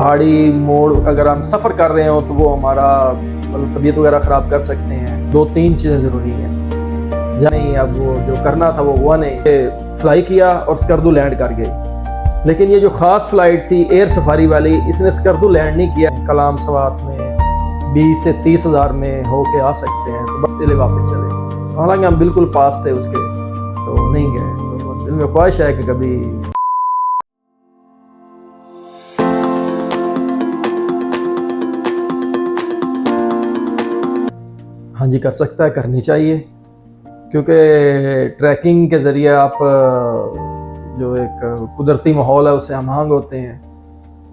पहाड़ी मोड़ अगर हम सफ़र कर रहे हो तो वो हमारा मतलब तबीयत वगैरह ख़राब कर सकते हैं। 2-3 चीज़ें ज़रूरी हैं। नहीं, अब वो जो करना था वो हुआ नहीं। फ्लाई किया और स्कर्दू लैंड कर गई, लेकिन ये जो ख़ास फ़्लाइट थी एयर सफारी वाली, इसने स्कर्दू लैंड नहीं किया। कलाम सवात में 20 से 30 हज़ार में हो के आ सकते हैं, तो चले वापस चले। हालांकि हम बिल्कुल पास थे उसके, तो नहीं गए। तो बस दिल में ख्वाहिश है कि कभी हाँ जी, कर सकता है, करनी चाहिए, क्योंकि ट्रैकिंग के ज़रिए आप जो एक कुदरती माहौल है उससे हम आहंग होते हैं।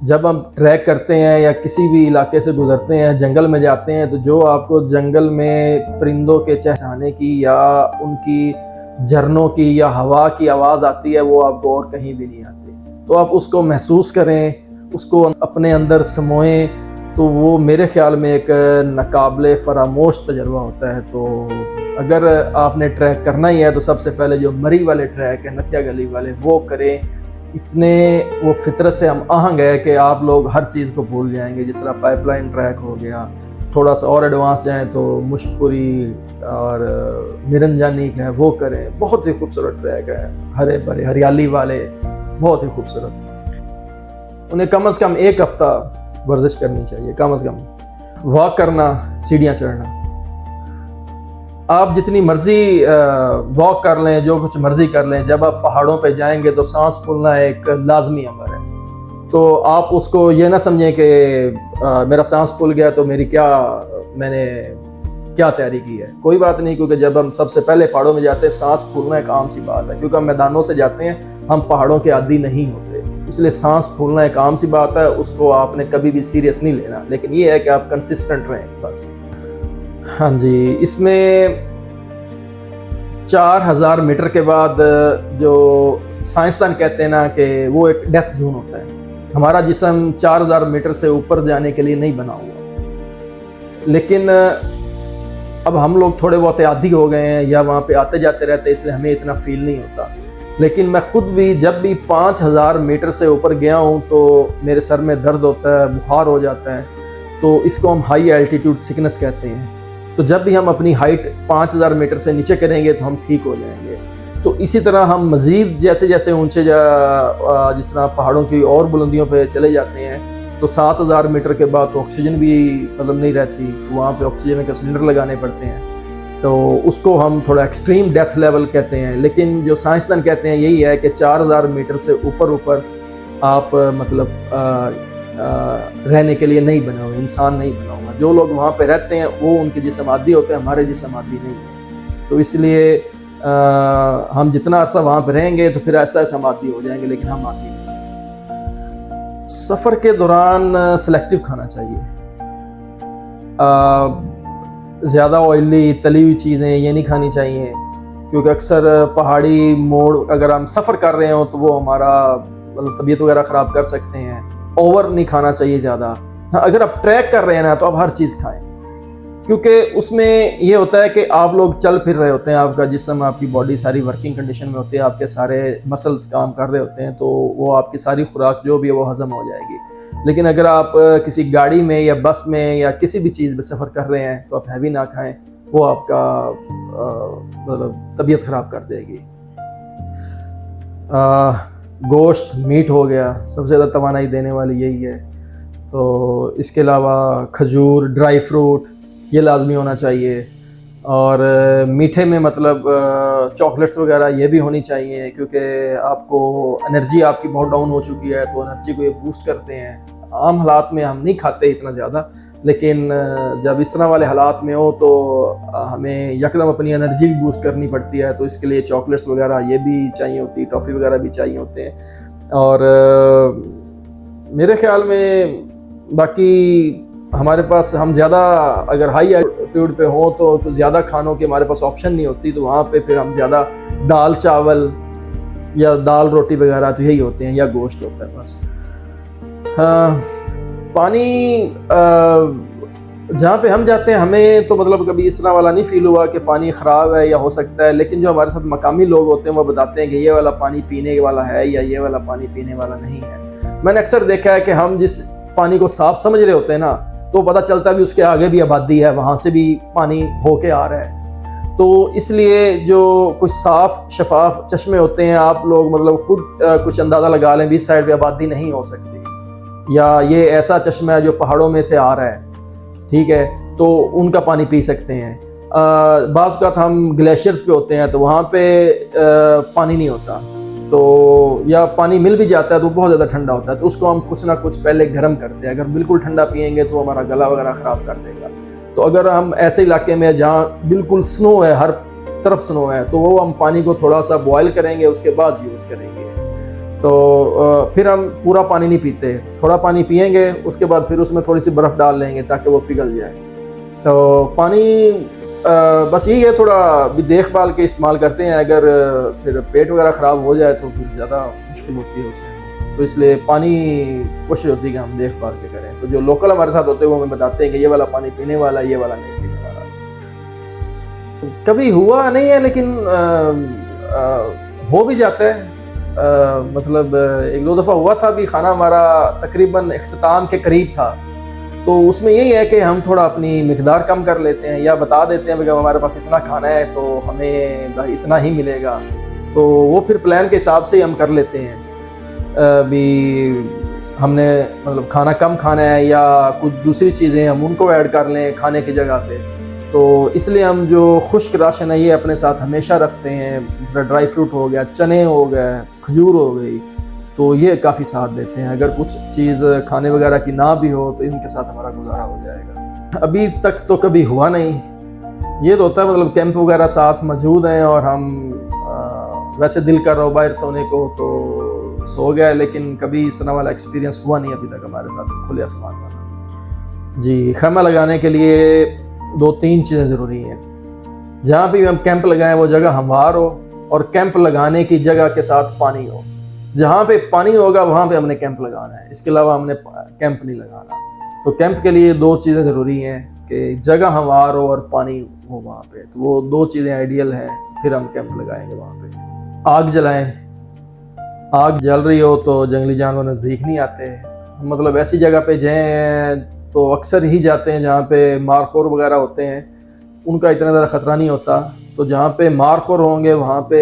जब हम ट्रैक करते हैं या किसी भी इलाके से गुजरते हैं, जंगल में जाते हैं, तो जो आपको जंगल में परिंदों के चहचहाने की या उनकी झरनों की या हवा की आवाज़ आती है, वो आपको और कहीं भी नहीं आती। तो आप उसको महसूस करें, उसको अपने अंदर समोएं, तो वो मेरे ख्याल में एक नाकाबिले फरामोश तजर्बा होता है। तो अगर आपने ट्रैक करना ही है तो सबसे पहले जो मरी वाले ट्रैक है, नथिया गली वाले, वो करें। इतने वो फितरत से हम आहंग है कि आप लोग हर चीज़ को भूल जाएंगे। जिस तरह पाइपलाइन ट्रैक हो गया, थोड़ा सा और एडवांस जाएँ तो मुश्कपुरी और निरंजानी का है, वो करें। बहुत ही खूबसूरत ट्रैक है, हरे भरे हरियाली वाले, बहुत ही खूबसूरत। उन्हें कम से कम 1 हफ्ता वर्जिश करनी चाहिए, कम से कम वॉक करना, सीढ़ियाँ चढ़ना। आप जितनी मर्जी वॉक कर लें, जो कुछ मर्जी कर लें, जब आप पहाड़ों पे जाएंगे तो सांस फूलना एक लाजमी अमर है। तो आप उसको ये ना समझें कि मेरा सांस फूल गया तो मैंने क्या तैयारी की है। कोई बात नहीं, क्योंकि जब हम सबसे पहले पहाड़ों में जाते हैं, सांस फूलना एक आम सी बात है, क्योंकि हम मैदानों से जाते हैं, हम पहाड़ों के आदी नहीं होते, इसलिए सांस फूलना एक आम सी बात है। उसको आपने कभी भी सीरियस नहीं लेना, लेकिन ये है कि आप कंसिस्टेंट रहें बस। हाँ जी, इसमें 4000 मीटर के बाद जो साइंसदान कहते हैं ना कि वो एक डेथ जोन होता है। हमारा जिस्म 4000 मीटर से ऊपर जाने के लिए नहीं बना हुआ, लेकिन अब हम लोग थोड़े बहुत आदी हो गए हैं या वहाँ पे आते जाते रहते हैं, इसलिए हमें इतना फील नहीं होता। लेकिन मैं खुद भी जब भी 5000 मीटर से ऊपर गया हूँ तो मेरे सर में दर्द होता है, बुखार हो जाता है। तो इसको हम हाई एल्टीट्यूड सिकनेस कहते हैं। तो जब भी हम अपनी हाइट 5000 मीटर से नीचे करेंगे तो हम ठीक हो जाएंगे। तो इसी तरह हम मज़ीद जैसे जैसे ऊंचे जिस तरह पहाड़ों की और बुलंदियों पे चले जाते हैं, तो 7000 मीटर के बाद तो ऑक्सीजन भी मतलब नहीं रहती, वहाँ पे ऑक्सीजन के सिलेंडर लगाने पड़ते हैं। तो उसको हम थोड़ा एक्सट्रीम डेथ लेवल कहते हैं। लेकिन जो साइंसदान कहते हैं यही है कि 4000 मीटर से ऊपर आप मतलब रहने के लिए नहीं बने हुए, इंसान नहीं बना हुआ। जो लोग वहाँ पे रहते हैं वो उनके जिस्म आदी होते हैं, हमारे जिस्म आदी नहीं है। तो इसलिए हम जितना अर्सा वहाँ पे रहेंगे तो फिर ऐसा ऐसा हम आदी हो जाएंगे, लेकिन हम आदी नहीं। सफ़र के दौरान सेलेक्टिव खाना चाहिए। ज़्यादा ऑयली तली हुई चीज़ें ये नहीं खानी चाहिए, क्योंकि अक्सर पहाड़ी मोड़ अगर हम सफ़र कर रहे हो तो वो हमारा मतलब तबीयत वगैरह ख़राब कर सकते हैं। ओवर नहीं खाना चाहिए ज़्यादा। हाँ, अगर आप ट्रैक कर रहे हैं ना तो आप हर चीज़ खाएं, क्योंकि उसमें ये होता है कि आप लोग चल फिर रहे होते हैं, आपका जिस्म, आपकी बॉडी सारी वर्किंग कंडीशन में होती है, आपके सारे मसल्स काम कर रहे होते हैं, तो वो आपकी सारी खुराक जो भी है वो हज़म हो जाएगी। लेकिन अगर आप किसी गाड़ी में या बस में या किसी भी चीज़ में सफ़र कर रहे हैं तो आप हैवी ना खाएं, वो आपका मतलब तबीयत ख़राब कर देगी। गोश्त, मीट हो गया, सबसे ज़्यादा तवानाई देने वाली यही है। तो इसके अलावा खजूर, ड्राई फ्रूट ये लाजमी होना चाहिए। और मीठे में मतलब चॉकलेट्स वगैरह ये भी होनी चाहिए, क्योंकि आपको एनर्जी आपकी बहुत डाउन हो चुकी है, तो एनर्जी को ये बूस्ट करते हैं। आम हालात में हम नहीं खाते इतना ज़्यादा, लेकिन जब इस तरह वाले हालात में हो तो हमें यकदम अपनी एनर्जी भी बूस्ट करनी पड़ती है। तो इसके लिए चॉकलेट्स वगैरह ये भी चाहिए होती है, टॉफ़ी वगैरह भी चाहिए होते हैं। और मेरे ख्याल में बाकी हमारे पास हम ज़्यादा अगर हाई एल्टीट्यूड पे हों तो ज़्यादा खानों की हमारे पास ऑप्शन नहीं होती, तो वहाँ पे फिर हम ज़्यादा दाल चावल या दाल रोटी वगैरह तो यही होते हैं, या गोश्त होता है बस। पानी जहाँ पे हम जाते हैं हमें तो मतलब कभी इस तरह वाला नहीं फील हुआ कि पानी ख़राब है या हो सकता है, लेकिन जो हमारे साथ मकामी लोग होते हैं वो बताते हैं कि ये वाला पानी पीने वाला है या ये वाला पानी पीने वाला नहीं है। मैंने अक्सर देखा है कि हम जिस पानी को साफ समझ रहे होते हैं ना, तो पता चलता है भी उसके आगे भी आबादी है, वहाँ से भी पानी होके आ रहा है। तो इसलिए जो कुछ साफ शफाफ चश्मे होते हैं, आप लोग मतलब खुद कुछ अंदाज़ा लगा लें भी इस साइड पे आबादी नहीं हो सकती, या ये ऐसा चश्मा है जो पहाड़ों में से आ रहा है, ठीक है, तो उनका पानी पी सकते हैं। बाज़ औक़ात हम ग्लेशियर्स पे होते हैं तो वहाँ पे पानी नहीं होता, तो या पानी मिल भी जाता है तो बहुत ज़्यादा ठंडा होता है, तो उसको हम कुछ ना कुछ पहले गर्म करते हैं। अगर बिल्कुल ठंडा पियेंगे तो हमारा गला वगैरह ख़राब कर देगा। तो अगर हम ऐसे इलाके में जहाँ बिल्कुल स्नो है, हर तरफ स्नो है, तो वो हम पानी को थोड़ा सा बॉयल करेंगे, उसके बाद यूज़ करेंगे। तो फिर हम पूरा पानी नहीं पीते, थोड़ा पानी पियेंगे, उसके बाद फिर उसमें थोड़ी सी बर्फ़ डाल लेंगे ताकि वो पिघल जाए। तो पानी बस यही है, थोड़ा भी देखभाल के इस्तेमाल करते हैं। अगर फिर पेट वगैरह ख़राब हो जाए तो फिर ज़्यादा मुश्किल होती है उससे, तो इसलिए पानी कोशिश होती है कि हम देखभाल के करें। तो जो लोकल हमारे साथ होते हैं वो हमें बताते हैं कि ये वाला पानी पीने वाला, ये वाला नहीं पीने वाला। कभी हुआ नहीं है, लेकिन हो भी जाता है। मतलब एक दो दफ़ा हुआ था भी, खाना हमारा तकरीबन इख्तिताम के करीब था, तो उसमें यही है कि हम थोड़ा अपनी मिकदार कम कर लेते हैं या बता देते हैं कि हमारे पास इतना खाना है तो हमें इतना ही मिलेगा, तो वो फिर प्लान के हिसाब से ही हम कर लेते हैं। भी हमने मतलब खाना कम खाना है या कुछ दूसरी चीज़ें हम उनको ऐड कर लें खाने की जगह पे, तो इसलिए हम जो खुश्क राशन है ये अपने साथ हमेशा रखते हैं। जिस तरह ड्राई फ्रूट हो गया, चने हो गए, खजूर हो गई, तो ये काफ़ी साथ देते हैं। अगर कुछ चीज़ खाने वगैरह की ना भी हो तो इनके साथ हमारा गुजारा हो जाएगा। अभी तक तो कभी हुआ नहीं। ये तो होता है मतलब कैंप वगैरह साथ मौजूद हैं और हम वैसे दिल कर रहा हो बाहर सोने को तो सो गया, लेकिन कभी इस तरह वाला एक्सपीरियंस हुआ नहीं अभी तक हमारे साथ खुले आसमान वाला। जी, खैमा लगाने के लिए 2-3 चीज़ें ज़रूरी हैं। जहाँ भी हम कैंप लगाएं वो जगह हमवार हो और कैंप लगाने की जगह के साथ पानी हो। जहाँ पे पानी होगा वहाँ पे हमने कैंप लगाना है, इसके अलावा हमने कैंप नहीं लगाना। तो कैंप के लिए 2 चीज़ें ज़रूरी हैं कि जगह हमवार हो और पानी हो वहाँ पे, तो वो 2 चीज़ें आइडियल हैं, फिर हम कैंप लगाएंगे वहाँ पे। आग जलाएं, आग जल रही हो तो जंगली जानवर नज़दीक नहीं आते। मतलब ऐसी जगह पे जाएँ तो अक्सर ही जाते हैं जहाँ पे मारखोर वगैरह होते हैं, उनका इतना ज़्यादा ख़तरा नहीं होता। तो जहाँ पे मारखोर होंगे वहाँ पे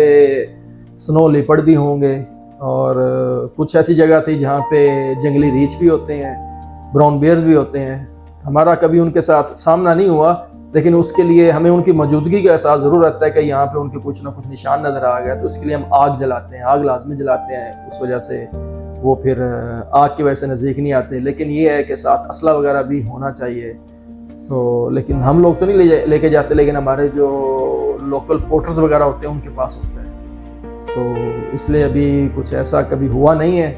स्नो लेपर्ड भी होंगे, और कुछ ऐसी जगह थी जहाँ पे जंगली रीछ भी होते हैं, ब्राउन बियर्स भी होते हैं। हमारा कभी उनके साथ सामना नहीं हुआ, लेकिन उसके लिए हमें उनकी मौजूदगी का एहसास ज़रूर रहता है कि यहाँ पे उनके कुछ ना कुछ निशान नज़र आ गया, तो इसके लिए हम आग जलाते हैं, आग लाजमी जलाते हैं। उस वजह से वो फिर आग की वजह से नज़दीक नहीं आते। लेकिन ये है कि साथ असला वगैरह भी होना चाहिए। तो लेकिन हम लोग तो नहीं लेके जाते, लेकिन हमारे जो लोकल पोर्टर्स वगैरह होते हैं उनके पास होता है, तो इसलिए अभी कुछ ऐसा कभी हुआ नहीं है।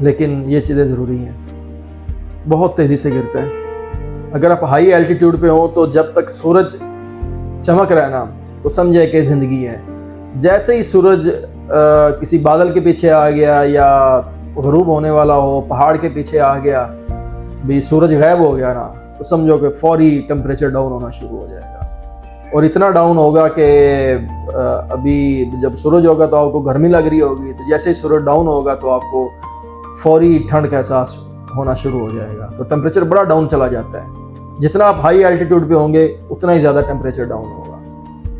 लेकिन ये चीज़ें ज़रूरी हैं। बहुत तेज़ी से गिरता है। अगर आप हाई एल्टीट्यूड पे हो तो जब तक सूरज चमक रहा है ना तो समझे कि ज़िंदगी है। जैसे ही सूरज किसी बादल के पीछे आ गया या ग़ुरूब होने वाला हो, पहाड़ के पीछे आ गया, भी सूरज गायब हो गया ना, तो समझो कि फौरी टेम्परेचर डाउन होना शुरू हो जाएगा। और इतना डाउन होगा कि अभी जब सूरज होगा तो आपको गर्मी लग रही होगी, तो जैसे ही सूरज डाउन होगा तो आपको फौरी ठंड का एहसास होना शुरू हो जाएगा। तो टेम्परेचर बड़ा डाउन चला जाता है। जितना आप हाई एल्टीट्यूड पे होंगे उतना ही ज़्यादा टेम्परेचर डाउन होगा,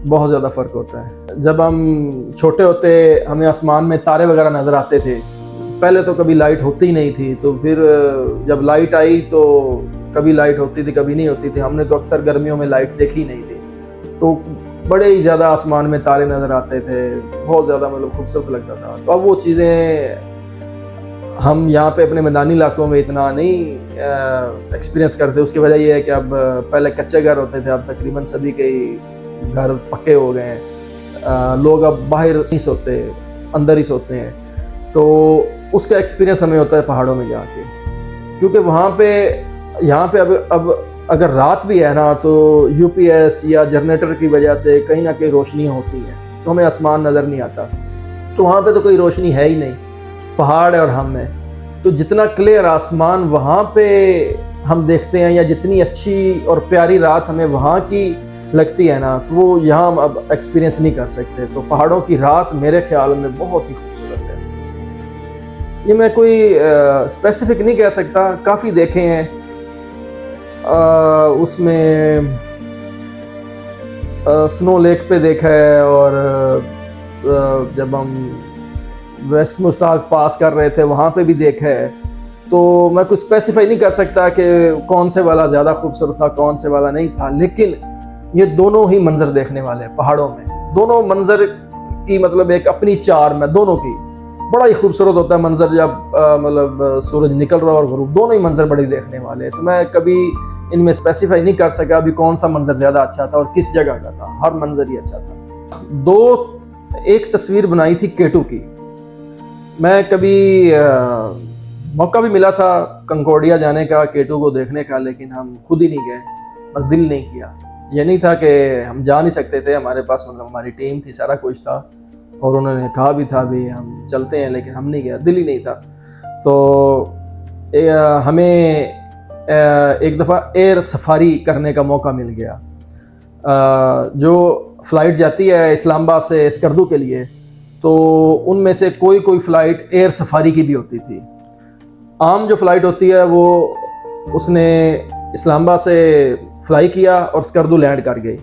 बहुत ज़्यादा फ़र्क होता है। जब हम छोटे होते हमें आसमान में तारे वगैरह नज़र आते थे। पहले तो कभी लाइट होती ही नहीं थी, तो फिर जब लाइट आई तो कभी लाइट होती थी कभी नहीं होती थी। हमने तो अक्सर गर्मियों में लाइट देखी ही नहीं थी, तो बड़े ही ज़्यादा आसमान में तारे नज़र आते थे, बहुत ज़्यादा मतलब खूबसूरत लगता था। तो अब वो चीज़ें हम यहाँ पे अपने मैदानी इलाकों में इतना नहीं एक्सपीरियंस करते। उसकी वजह ये है कि अब पहले कच्चे घर होते थे, अब तकरीबन सभी के घर पक्के हो गए हैं। लोग अब बाहर नहीं सोते, अंदर ही सोते हैं। तो उसका एक्सपीरियंस हमें होता है पहाड़ों में जाके, क्योंकि वहाँ पे यहाँ पे अब अगर रात भी है ना तो यूपीएस या जनरेटर की वजह से कहीं ना कहीं रोशनी होती है, तो हमें आसमान नज़र नहीं आता। तो वहाँ पे तो कोई रोशनी है ही नहीं, पहाड़ है और हम हैं। तो जितना क्लियर आसमान वहाँ पे हम देखते हैं या जितनी अच्छी और प्यारी रात हमें वहाँ की लगती है ना, तो वो यहाँ हम अब एक्सपीरियंस नहीं कर सकते। तो पहाड़ों की रात मेरे ख्याल में बहुत ही खूबसूरत है। ये मैं कोई स्पेसिफिक नहीं कह सकता, काफ़ी देखे हैं। उसमें स्नो लेक पे देखा है, और जब हम वेस्ट मुश्ताक पास कर रहे थे वहाँ पे भी देखा है। तो मैं कुछ स्पेसिफाई नहीं कर सकता कि कौन से वाला ज़्यादा खूबसूरत था, कौन से वाला नहीं था, लेकिन ये दोनों ही मंजर देखने वाले हैं पहाड़ों में। दोनों मंजर की मतलब एक अपनी चार्म है दोनों की। बड़ा ही खूबसूरत होता है मंजर जब मतलब सूरज निकल रहा और गुरूब, दोनों ही मंजर बड़े देखने वाले हैं। तो मैं कभी इनमें स्पेसिफाई नहीं कर सका अभी कौन सा मंजर ज़्यादा अच्छा था और किस जगह का था। हर मंजर ही अच्छा था। एक तस्वीर बनाई थी केटू की। मैं कभी मौका भी मिला था कंकोडिया जाने का, केटू को देखने का, लेकिन हम खुद ही नहीं गए, बस दिल नहीं किया। ये नहीं था कि हम जा नहीं सकते थे, हमारे पास मतलब हमारी टीम थी, सारा कुछ था, और उन्होंने कहा भी था भी हम चलते हैं, लेकिन हम नहीं गया, दिल ही नहीं था। तो हमें एक दफ़ा एयर सफारी करने का मौका मिल गया। जो फ़्लाइट जाती है इस्लामाबाद से स्कर्दू के लिए, तो उनमें से कोई कोई फ़्लाइट एयर सफारी की भी होती थी। आम जो फ़्लाइट होती है वो उसने इस्लामाबाद से फ्लाई किया और स्कर्दू लैंड कर गई,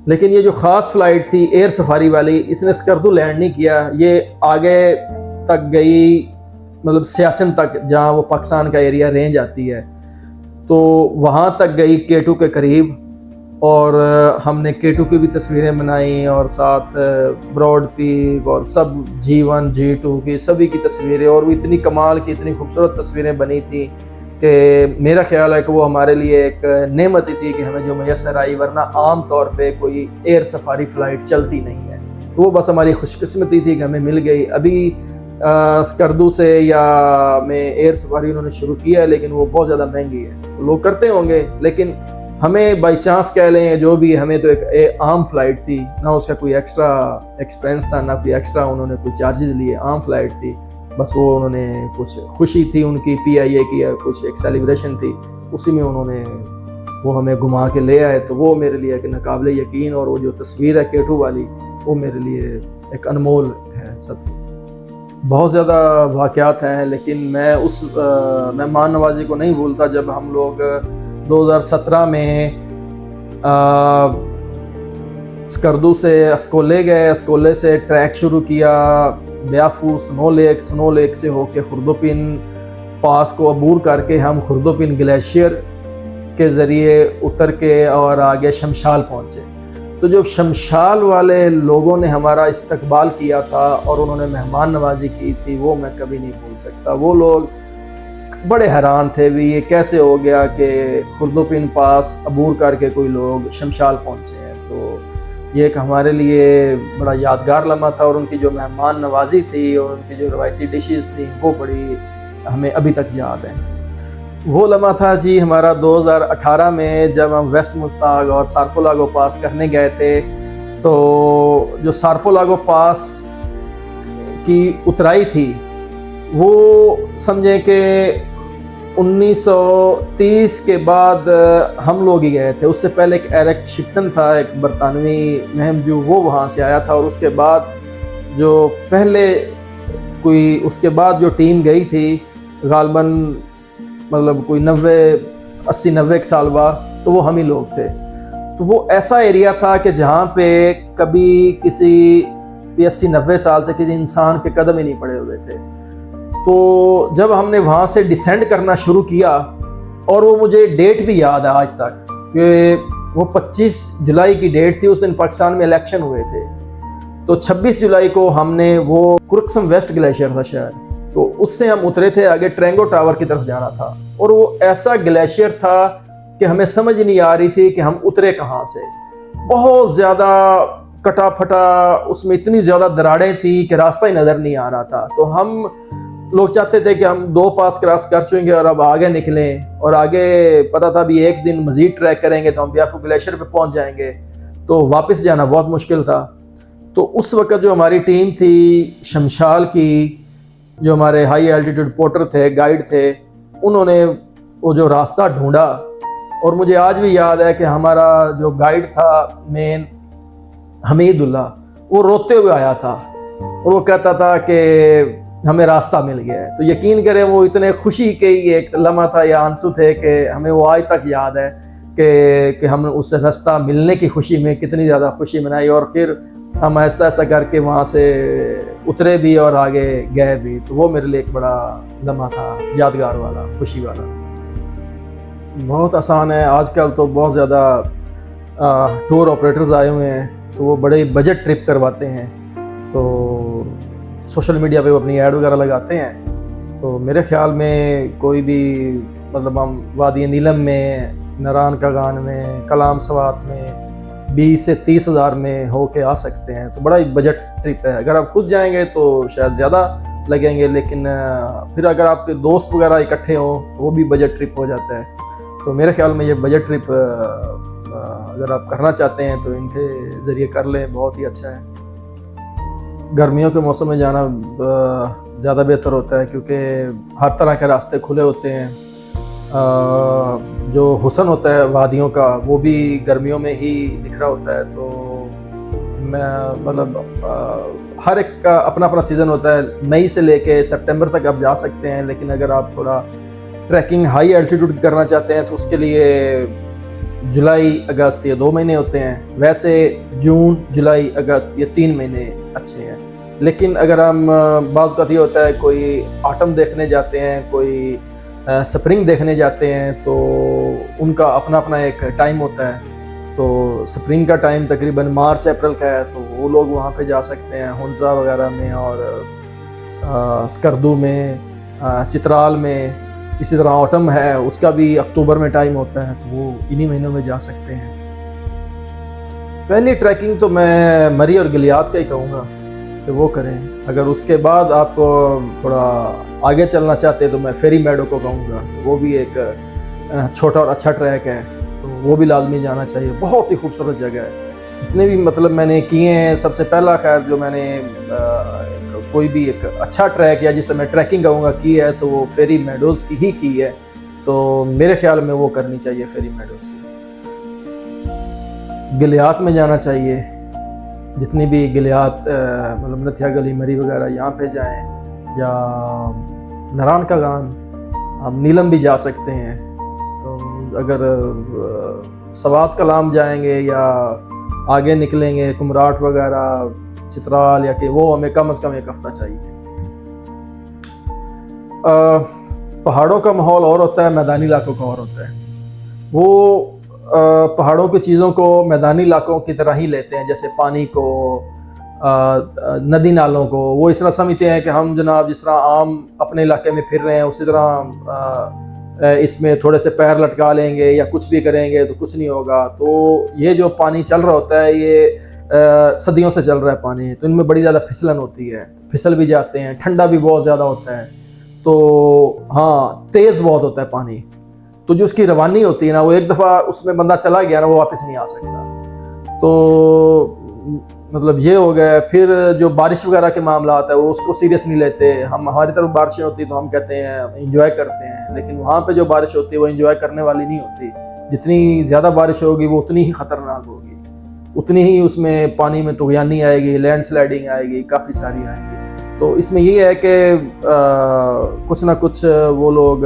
लेकिन ये जो ख़ास फ़्लाइट थी एयर सफारी वाली, इसने स्कर्दू लैंड नहीं किया, ये आगे तक गई, मतलब सियाचिन तक, जहाँ वो पाकिस्तान का एरिया रेंज आती है, तो वहाँ तक गई केटू के करीब। और हमने केटू की भी तस्वीरें बनाई, और साथ ब्रॉड पीक और सब G1 G2 की सभी की तस्वीरें, और वो इतनी कमाल की, इतनी खूबसूरत तस्वीरें बनी थी कि मेरा ख्याल है कि वो हमारे लिए एक नेमत ही थी कि हमें जो मैसर आई, वरना आम तौर पे कोई एयर सफारी फ़्लाइट चलती नहीं है। तो वो बस हमारी खुशकिस्मती थी कि हमें मिल गई। अभी स्कर्दू से या में एयर सफारी उन्होंने शुरू किया है, लेकिन वो बहुत ज़्यादा महंगी है, तो लोग करते होंगे, लेकिन हमें बाई चांस कह लें जो भी, हमें तो एक आम फ्लाइट थी, ना उसका कोई एक्स्ट्रा एक्सपेंस था, ना कोई एक्स्ट्रा उन्होंने कोई चार्जेस लिए, आम फ्लाइट थी। बस वो उन्होंने कुछ खुशी थी उनकी PIA की, या कुछ एक सेलिब्रेशन थी, उसी में उन्होंने वो हमें घुमा के ले आए। तो वो मेरे लिए एक नाकाबिले यकीन, और वो जो तस्वीर है केटू वाली, वो मेरे लिए एक अनमोल है। सब बहुत ज़्यादा वाक़यात हैं, लेकिन मैं उस मेहमान नवाजी को नहीं भूलता जब हम लोग 2017 में स्कर्दू से अस्कोले गए, अस्कोले से ट्रैक शुरू किया ब्याफू स्नो लेक से होके खुर्दुपिन पास को अबूर करके हम खुर्दुपिन ग्लेशियर के ज़रिए उतर के और आगे शमशाल पहुँचे। तो जो शमशाल वाले लोगों ने हमारा इस्तकबाल किया था और उन्होंने मेहमान नवाजी की थी, वो मैं कभी नहीं भूल सकता। वो लोग बड़े हैरान थे भी, ये कैसे हो गया कि खुर्दुपिन पास अबूर करके कोई लोग शमशाल पहुँचे हैं। तो ये एक हमारे लिए बड़ा यादगार लम्हा था, और उनकी जो मेहमान नवाजी थी और उनकी जो रवायती डिशेस थी, वो बड़ी हमें अभी तक याद है। वो लम्हा था जी हमारा 2018 में, जब हम वेस्ट मुश्ताक और सारपोलागो पास करने गए थे। तो जो सारपोलागो पास की उतराई थी, वो समझे कि 1930 के बाद हम लोग ही गए थे। उससे पहले एक एरिक शिप्टन था, एक बरतानवी महमजू, वो वहाँ से आया था। और उसके बाद जो पहले कोई उसके बाद जो टीम गई थी, गालबन मतलब कोई 80-90 साल बाद, तो वो हम ही लोग थे। तो वो ऐसा एरिया था कि जहाँ पे कभी किसी 80-90 साल से किसी इंसान के कदम ही नहीं पड़े हुए थे। तो जब हमने वहाँ से डिसेंड करना शुरू किया, और वो मुझे डेट भी याद है आज तक कि वो 25 जुलाई की डेट थी, उस दिन पाकिस्तान में इलेक्शन हुए थे। तो 26 जुलाई को हमने वो कुर्कसम वेस्ट ग्लेशियर था शायद, तो उससे हम उतरे थे, आगे ट्रेंगो टावर की तरफ जाना था। और वो ऐसा ग्लेशियर था कि हमें समझ नहीं आ रही थी कि हम उतरे कहाँ से। बहुत ज़्यादा कटा फटा, उसमें इतनी ज़्यादा दरारें थी कि रास्ता ही नज़र नहीं आ रहा था। तो हम लोग चाहते थे कि हम 2 पास क्रॉस कर चुके और अब आगे निकलें, और आगे पता था भी एक दिन मज़ीद ट्रैक करेंगे तो हम ब्याफू ग्लेशियर पे पहुंच जाएंगे, तो वापस जाना बहुत मुश्किल था। तो उस वक्त जो हमारी टीम थी शमशाल की, जो हमारे हाई एल्टीट्यूड पोर्टर थे, गाइड थे, उन्होंने वो जो रास्ता ढूंढा। और मुझे आज भी याद है कि हमारा जो गाइड था मेन हमीदुल्लाह, वो रोते हुए आया था, और वो कहता था कि हमें रास्ता मिल गया है। तो यकीन करें वो इतने खुशी के ही एक लम्हा था या आंसू थे कि हमें वो आज तक याद है कि हम उस रास्ता मिलने की खुशी में कितनी ज़्यादा खुशी मनाई, और फिर हम ऐसा ऐसा करके वहाँ से उतरे भी और आगे गए भी। तो वो मेरे लिए एक बड़ा लम्हा था, यादगार वाला, खुशी वाला। बहुत आसान है, आजकल तो बहुत ज़्यादा टूर ऑपरेटर्स आए हुए हैं, तो वो बड़े बजट ट्रिप करवाते हैं, तो सोशल मीडिया पे वो अपनी ऐड वगैरह लगाते हैं। तो मेरे ख्याल में कोई भी, मतलब हम वादी नीलम में, नारायण कागान में, कलाम सवात में 20 से 30 हज़ार में हो के आ सकते हैं। तो बड़ा ही बजट ट्रिप है। अगर आप खुद जाएंगे तो शायद ज़्यादा लगेंगे, लेकिन फिर अगर आपके दोस्त वगैरह इकट्ठे हों वो भी बजट ट्रिप हो जाता है। तो मेरे ख्याल में ये बजट ट्रिप अगर आप करना चाहते हैं तो इनके ज़रिए कर लें, बहुत ही अच्छा है। गर्मियों के मौसम में जाना ज़्यादा बेहतर होता है, क्योंकि हर तरह के रास्ते खुले होते हैं। जो हुस्न होता है वादियों का वो भी गर्मियों में ही निखरा होता है। तो मैं मतलब हर एक का अपना अपना सीज़न होता है। मई से लेके सितंबर तक आप जा सकते हैं, लेकिन अगर आप थोड़ा ट्रैकिंग हाई एल्टीट्यूड करना चाहते हैं तो उसके लिए जुलाई अगस्त ये 2 महीने होते हैं। वैसे जून जुलाई अगस्त ये 3 महीने अच्छे हैं। लेकिन अगर हम बाज़ औक़ात ये होता है कोई ऑटम देखने जाते हैं, कोई स्प्रिंग देखने जाते हैं, तो उनका अपना अपना एक टाइम होता है। तो स्प्रिंग का टाइम तकरीबन मार्च अप्रैल का है, तो वो लोग वहाँ पे जा सकते हैं, हुंजा वगैरह में और स्कर्दू में, चित्राल में। इसी तरह ऑटम है, उसका भी अक्टूबर में टाइम होता है, तो वो इन्हीं महीनों में जा सकते हैं। पहली ट्रैकिंग तो मैं मरी और गिलियाद का ही कहूँगा कि वो करें। अगर उसके बाद आप थोड़ा आगे चलना चाहते हैं तो मैं फेरी मेडो को कहूँगा, वो भी एक छोटा और अच्छा ट्रैक है, तो वो भी लाजमी जाना चाहिए। बहुत ही खूबसूरत जगह है। जितने भी मतलब मैंने किए हैं, सबसे पहला खैर जो मैंने कोई भी एक अच्छा ट्रैक या जिसे मैं ट्रैकिंग कहूँगा की है, तो वो फेरी मेडोज़ की ही की है। तो मेरे ख्याल में वो करनी चाहिए फेरी मेडोज़ की। गिलियाद में जाना चाहिए, जितनी भी गिलियाद मतलब नथिया गली, मरी वगैरह यहाँ पे जाएं, या नारायण कागान, आप नीलम भी जा सकते हैं। तो अगर सवात कलाम जाएंगे या आगे निकलेंगे कुमराट वगैरह, चित्राल, या कि वो हमें कम से कम 1 हफ्ता चाहिए। पहाड़ों का माहौल और होता है, मैदानी इलाकों का और होता है। वो पहाड़ों की चीज़ों को मैदानी इलाकों की तरह ही लेते हैं, जैसे पानी को, नदी नालों को। वो इस तरह समझते हैं कि हम जनाब जिस तरह आम अपने इलाके में फिर रहे हैं, उसी तरह इसमें थोड़े से पैर लटका लेंगे या कुछ भी करेंगे तो कुछ नहीं होगा। तो ये जो पानी चल रहा होता है, ये सदियों से चल रहा है पानी, तो इनमें बड़ी ज़्यादा फिसलन होती है, फिसल भी जाते हैं, ठंडा भी बहुत ज़्यादा होता है। तो हाँ, तेज़ बहुत होता है पानी, तो जो उसकी रवानी होती है ना, वो एक दफ़ा उसमें बंदा चला गया ना, वो वापस नहीं आ सकता। तो मतलब ये हो गया। फिर जो बारिश वगैरह के मामला आता है, वो उसको सीरियस नहीं लेते। हम हमारी तरफ बारिशें होती तो हम कहते हैं इंजॉय करते हैं, लेकिन वहाँ पे जो बारिश होती है वो इंजॉय करने वाली नहीं होती। जितनी ज़्यादा बारिश होगी वो उतनी ही ख़तरनाक होगी, उतनी ही उसमें पानी में तुग़यानी आएगी, लैंडस्लाइडिंग आएगी, काफ़ी सारी आएंगी। तो इसमें ये है कि कुछ ना कुछ वो लोग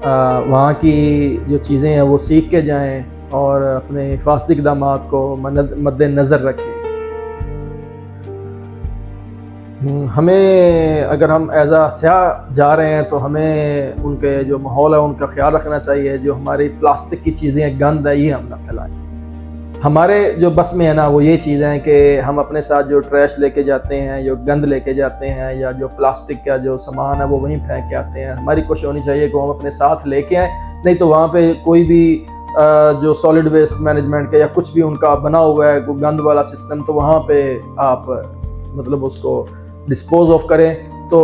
वहाँ की जो चीज़ें हैं वो सीख के जाएं और अपने हिफाजती इक़दामात को मद्देनज़र रखें। हमें, अगर हम एज़ आ सयाह जा रहे हैं, तो हमें उनके जो माहौल है उनका ख्याल रखना चाहिए। जो हमारी प्लास्टिक की चीज़ें, गंद है, ये हम ना फैलाएं। हमारे जो बस में है ना, वो ये चीज़ें हैं कि हम अपने साथ जो ट्रैश लेके जाते हैं, जो गंद लेके जाते हैं, या जो प्लास्टिक का जो सामान है वो वहीं फेंक के आते हैं। हमारी कोशिश होनी चाहिए कि हम अपने साथ लेके आएँ, नहीं तो वहाँ पे कोई भी जो सॉलिड वेस्ट मैनेजमेंट का या कुछ भी उनका बना हुआ है गंद वाला सिस्टम, तो वहाँ पे आप मतलब उसको डिस्पोज ऑफ करें। तो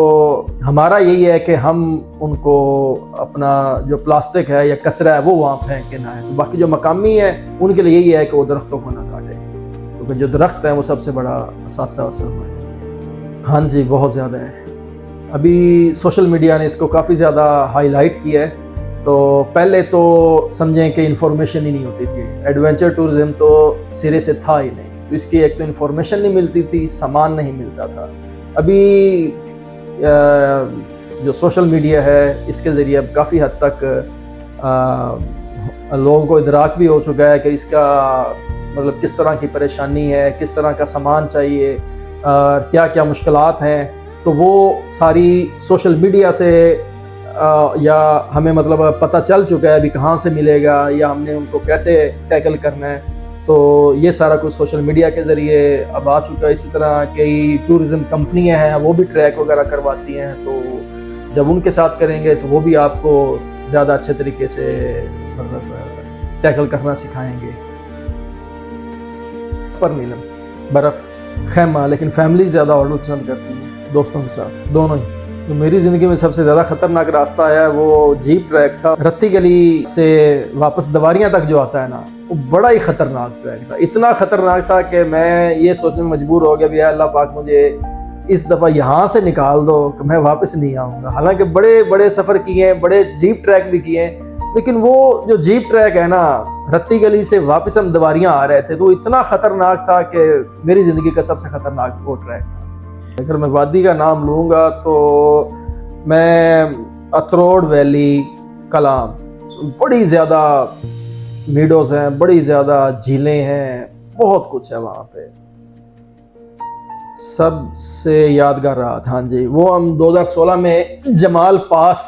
हमारा यही है कि हम उनको अपना जो प्लास्टिक है या कचरा है वो वहाँ फेंक के ना है। बाकी जो मकामी है उनके लिए यही है कि वो दरख्तों को ना काटें, क्योंकि जो दरख्त है वो सबसे बड़ा असासा और सरमाया है। हाँ जी, बहुत ज़्यादा है। अभी सोशल मीडिया ने इसको काफ़ी ज़्यादा हाईलाइट किया है। तो पहले तो समझें कि इन्फॉर्मेशन ही नहीं होती थी, एडवेंचर टूरिज़्म तो सिरे से था ही नहीं। तो इसकी एक तो इन्फॉर्मेशन नहीं मिलती थी, सामान नहीं मिलता था। अभी जो सोशल मीडिया है इसके ज़रिए अब काफ़ी हद तक लोगों को इदराक भी हो चुका है कि इसका मतलब किस तरह की परेशानी है, किस तरह का सामान चाहिए, क्या क्या मुश्किलात हैं। तो वो सारी सोशल मीडिया से या हमें मतलब पता चल चुका है अभी कहाँ से मिलेगा या हमने उनको कैसे टैकल करना है। तो ये सारा कुछ सोशल मीडिया के ज़रिए अब आ चुका है। इसी तरह कई टूरिज़्म कंपनियां हैं, वो भी ट्रैक वगैरह करवाती हैं, तो जब उनके साथ करेंगे तो वो भी आपको ज़्यादा अच्छे तरीके से मतलब टैकल करना सिखाएंगे। पर नीलम बर्फ़ खैमा, लेकिन फैमिली ज़्यादा और पसंद करती है, दोस्तों के साथ, दोनों ही। तो मेरी ज़िंदगी में सबसे ज़्यादा ख़तरनाक रास्ता आया वो जीप ट्रैक था। रत्ती गली से वापस दवारियाँ तक जो आता है ना, वो बड़ा ही ख़तरनाक ट्रैक था। इतना ख़तरनाक था कि मैं ये सोचने में मजबूर हो गया भी अल्लाह पाक मुझे इस दफ़ा यहाँ से निकाल दो कि मैं वापस नहीं आऊँगा। हालांकि बड़े बड़े सफ़र किए हैं, बड़े जीप ट्रैक भी किए हैं, लेकिन वो जो जीप ट्रैक है ना, रत्ती गली से वापस हम दवारियाँ आ रहे थे, तो इतना ख़तरनाक था कि मेरी ज़िंदगी का सबसे ख़तरनाक वो ट्रैक था। अगर मैं वादी का नाम लूँगा तो मैं अतरोड़ वैली, कलाम, बड़ी ज़्यादा मीडोज़ हैं, बड़ी ज़्यादा झीलें हैं, बहुत कुछ है वहाँ पे। सबसे यादगार रात, हाँ जी, वो हम 2016 में जमाल पास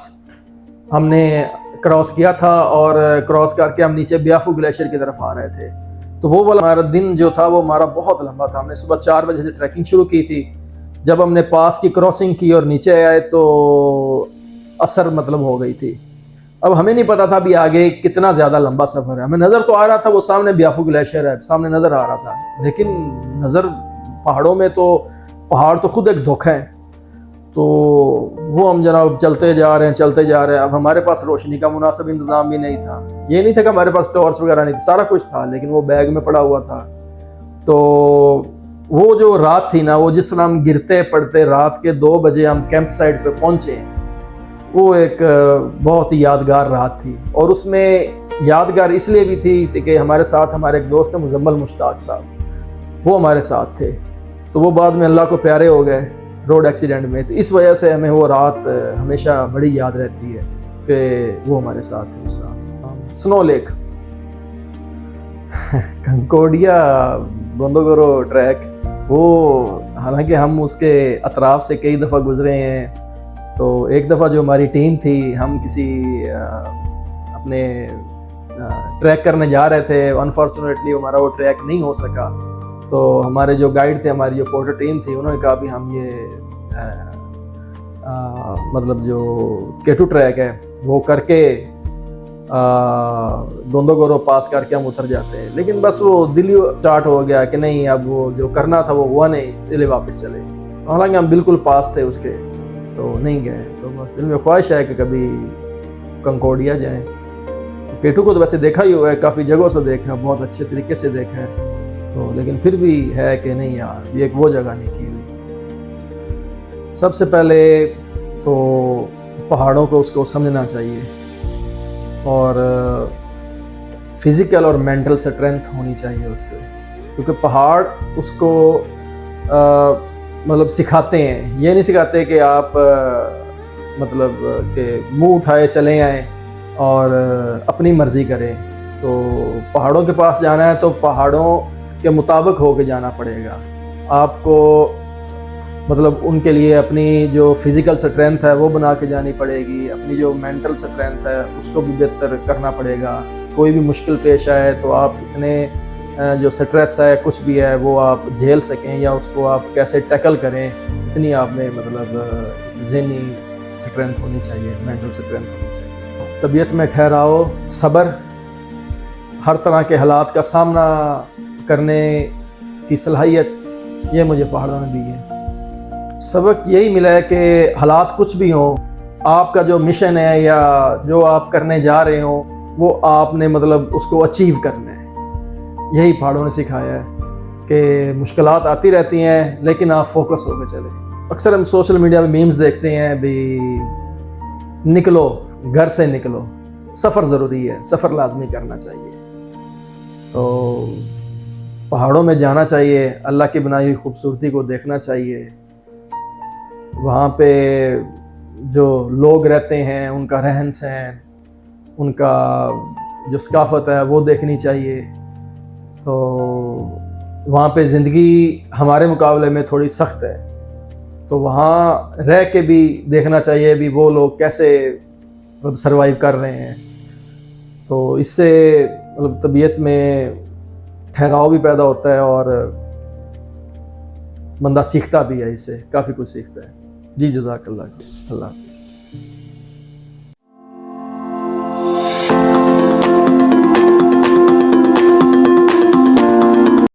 हमने क्रॉस किया था और क्रॉस करके हम नीचे ब्याफू ग्लेशियर की तरफ आ रहे थे। तो वो वाला हमारा दिन जो था वो हमारा बहुत लंबा था। हमने सुबह 4 बजे से ट्रैकिंग शुरू की थी। जब हमने पास की क्रॉसिंग की और नीचे आए तो असर मतलब हो गई थी। अब हमें नहीं पता था अभी आगे कितना ज़्यादा लंबा सफ़र है। हमें नज़र तो आ रहा था वो सामने ब्याफू ग्लेशियर है, सामने नज़र आ रहा था, लेकिन नज़र पहाड़ों में तो पहाड़ तो खुद एक धोखा है। तो वो हम जनाब चलते जा रहे हैं। अब हमारे पास रोशनी का मुनासिब इंतज़ाम भी नहीं था। ये नहीं था कि हमारे पास टॉर्च वगैरह नहीं थी, सारा कुछ था, लेकिन वो बैग में पड़ा हुआ था। तो वो जो रात थी ना, वो जिस तरह हम गिरते पड़ते रात के 2 बजे हम कैंप साइट पे पहुंचे, वो एक बहुत ही यादगार रात थी। और उसमें यादगार इसलिए भी थी कि हमारे साथ हमारे एक दोस्त है मुजम्मल मुश्ताक साहब, वो हमारे साथ थे। तो वो बाद में अल्लाह को प्यारे हो गए रोड एक्सीडेंट में। तो इस वजह से हमें वो रात हमेशा बड़ी याद रहती है कि वो हमारे साथ थे उस रात। स्नो लेक कंकोडिया गोंदोगोरो ट्रैक, वो हालांकि हम उसके अतराफ से कई दफ़ा गुजरे हैं। तो एक दफ़ा जो हमारी टीम थी, हम किसी अपने ट्रैक करने जा रहे थे, अनफॉर्चुनेटली हमारा वो ट्रैक नहीं हो सका। तो हमारे जो गाइड थे, हमारी जो पोर्टर टीम थी, उन्होंने कहा भी हम ये मतलब जो केटू ट्रैक है वो करके गोंदोगोरो पास करके हम उतर जाते हैं। लेकिन बस वो दिल स्टार्ट हो गया कि नहीं, अब वो जो करना था वो हुआ नहीं, इसलिए वापस चले। हालांकि हम बिल्कुल पास थे उसके, तो नहीं गए। तो बस दिल में ख्वाहिश है कि कभी कंकोडिया जाएं। केटू को तो वैसे देखा ही हुआ है, काफ़ी जगहों से देखा, बहुत अच्छे तरीके से देखा है, तो लेकिन फिर भी है कि नहीं यार, ये एक वो जगह नहीं की हुई। सबसे पहले तो पहाड़ों को उसको समझना चाहिए और फिज़िकल और मेंटल स्ट्रेंथ होनी चाहिए उसको, क्योंकि पहाड़ उसको मतलब सिखाते हैं। ये नहीं सिखाते कि आप मतलब कि मुंह उठाए चले आएँ और अपनी मर्ज़ी करें। तो पहाड़ों के पास जाना है तो पहाड़ों के मुताबिक होके जाना पड़ेगा आपको। मतलब उनके लिए अपनी जो फिज़िकल स्ट्रेंथ है वो बना के जानी पड़ेगी, अपनी जो मेंटल स्ट्रेंथ है उसको भी बेहतर करना पड़ेगा। कोई भी मुश्किल पेश आए तो आप इतने जो स्ट्रेस है कुछ भी है वो आप झेल सकें या उसको आप कैसे टैकल करें, इतनी आप में मतलब ज़हनी स्ट्रेंथ होनी चाहिए, मेंटल स्ट्रेंथ होनी चाहिए। तबीयत में ठहराव, सब्र, हर तरह के हालात का सामना करने की सलाहियत, ये मुझे पहाड़ों ने दी है। सबक यही मिला है कि हालात कुछ भी हों, आपका जो मिशन है या जो आप करने जा रहे हो वो आपने मतलब उसको अचीव करना है। यही पहाड़ों ने सिखाया है कि मुश्किलात आती रहती हैं लेकिन आप फोकस होकर चलें। अक्सर हम सोशल मीडिया पे मीम्स देखते हैं भी निकलो, घर से निकलो, सफ़र ज़रूरी है, सफ़र लाजमी करना चाहिए। तो पहाड़ों में जाना चाहिए, अल्लाह की बनाई हुई खूबसूरती को देखना चाहिए वहाँ पे जो लोग रहते हैं उनका रहन सहन, उनका जो सकाफत है वो देखनी चाहिए। तो वहाँ पे ज़िंदगी हमारे मुकाबले में थोड़ी सख्त है, तो वहाँ रह के भी देखना चाहिए भी वो लोग कैसे मतलब सरवाइव कर रहे हैं। तो इससे मतलब तबीयत में ठहराव भी पैदा होता है और बंदा सीखता भी है, इससे काफ़ी कुछ सीखता है। जी जज़ाकल्लाह, अल्लाह हाफ़िज़।